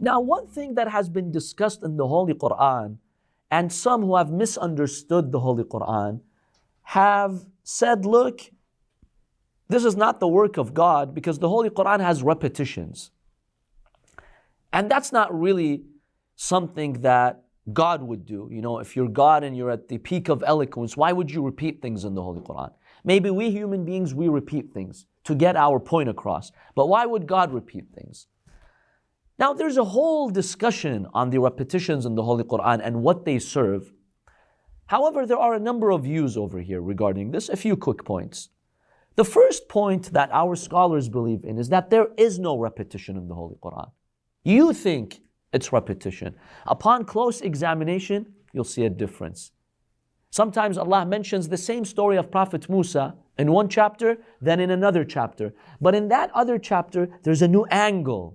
Now, one thing that has been discussed in the Holy Quran, and some who have misunderstood the Holy Quran have said, look, this is not the work of God because the Holy Quran has repetitions. And that's not really something that God would do. You know, if you're God and you're at the peak of eloquence, why would you repeat things in the Holy Quran? Maybe we human beings, we repeat things to get our point across. But why would God repeat things? Now, there's a whole discussion on the repetitions in the Holy Quran and what they serve. However, there are a number of views over here regarding this. A few quick points. The first point that our scholars believe in is that there is no repetition in the Holy Quran. You think it's repetition. Upon close examination, you'll see a difference. Sometimes Allah mentions the same story of Prophet Musa in one chapter, then in another chapter. But in that other chapter, there's a new angle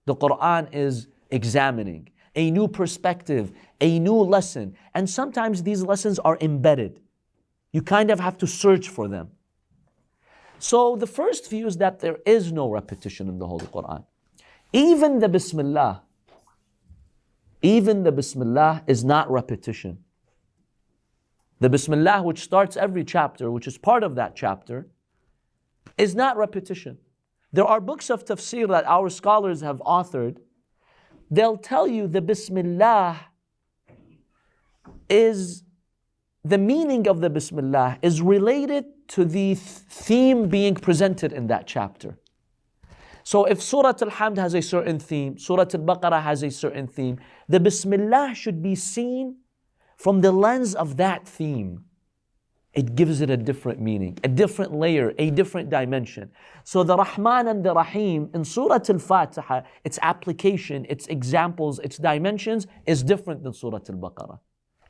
the Quran is examining, a new perspective, a new lesson. And sometimes these lessons are embedded. You kind of have to search for them. So the first view is that there is no repetition in the Holy Quran. Even the Bismillah is not repetition. The Bismillah, which starts every chapter, which is part of that chapter, is not repetition. There are books of tafsir that our scholars have authored. They'll tell you the Bismillah is, the meaning of the Bismillah is related to the theme being presented in that chapter. So if Surah Al-Hamd has a certain theme, Surah Al-Baqarah has a certain theme, the Bismillah should be seen from the lens of that theme. It gives it a different meaning, a different layer, a different dimension. So the Rahman and the Rahim in Surah Al-Fatiha, its application, its examples, its dimensions is different than Surah Al-Baqarah.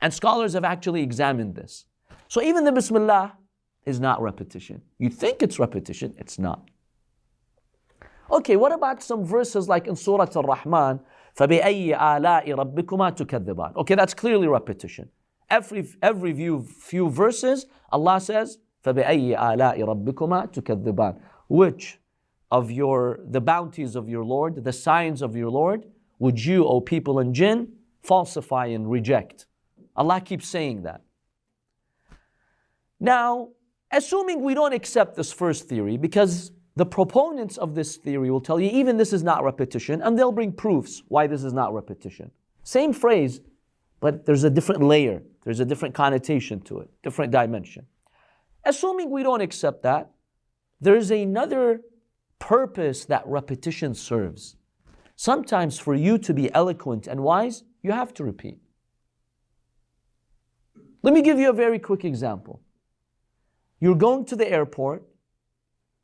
And scholars have actually examined this. So even the Bismillah is not repetition. You think it's repetition, it's not. Okay, what about some verses like in Surah Al-Rahman, فَبِأَيِّ آلَاءِ رَبِّكُمَا تُكَذِّبَانِ? Okay, that's clearly repetition. Every few verses, Allah says, فَبِأَيِّ آلَاءِ رَبِّكُمَا تُكَذِّبَانِ? Which of the bounties of your Lord, the signs of your Lord, would you, O people and jinn, falsify and reject? Allah keeps saying that. Now, assuming we don't accept this first theory, because the proponents of this theory will tell you even this is not repetition, and they'll bring proofs why this is not repetition. Same phrase, but there's a different layer, there's a different connotation to it, different dimension. Assuming we don't accept that, there's another purpose that repetition serves. Sometimes for you to be eloquent and wise, you have to repeat. Let me give you a very quick example. You're going to the airport,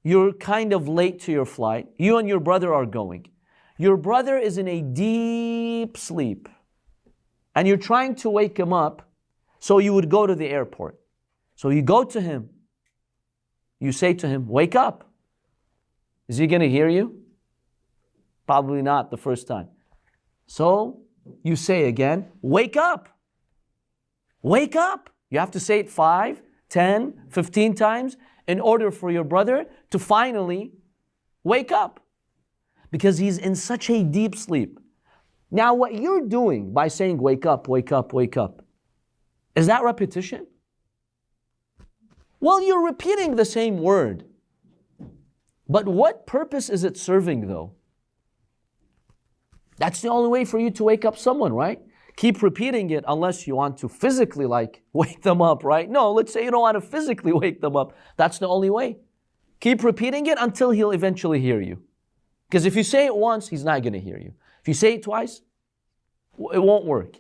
you're kind of late to your flight, you and your brother are going. Your brother is in a deep sleep, and you're trying to wake him up, so you would go to the airport. So you go to him, you say to him, wake up. Is he going to hear you? Probably not the first time. So you say again, wake up. Wake up. You have to say it 5, 10, 15 times in order for your brother to finally wake up, because he's in such a deep sleep. Now what you're doing by saying wake up, wake up, wake up, is that repetition? Well, you're repeating the same word. But what purpose is it serving though? That's the only way for you to wake up someone, right? Keep repeating it unless you want to physically wake them up, right? No, let's say you don't want to physically wake them up. That's the only way. Keep repeating it until he'll eventually hear you. Because if you say it once, he's not going to hear you. If you say it twice, it won't work.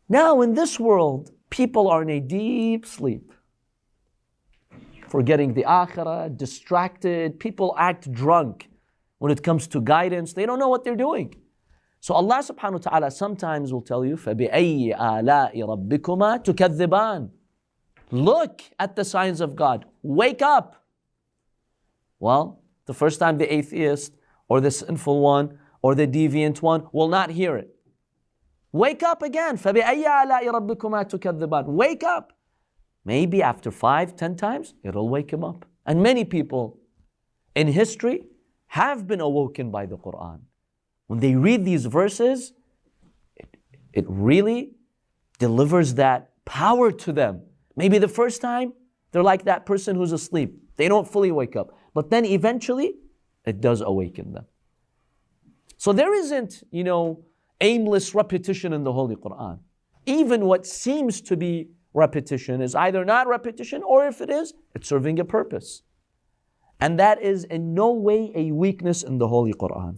Now in this world, people are in a deep sleep, forgetting the akhirah, distracted. People act drunk when it comes to guidance. They don't know what they're doing. So Allah subhanahu wa ta'ala sometimes will tell you, فَبِأَيِّ آلَاءِ رَبِّكُمَا تُكَذِّبَانِ? Look at the signs of God. Wake up. Well, the first time the atheist or the sinful one or the deviant one will not hear it. Wake up again. فَبِأَيِّ آلَاءِ رَبِّكُمَا تُكَذِّبَانِ? Wake up. Maybe after 5, 10 times, it'll wake him up. And many people in history have been awoken by the Quran. when they read these verses, it really delivers that power to them. Maybe the first time, they're like that person who's asleep. They don't fully wake up. But then eventually, it does awaken them. So there isn't, aimless repetition in the Holy Quran. Even what seems to be repetition is either not repetition, or if it is, it's serving a purpose. And that is in no way a weakness in the Holy Quran.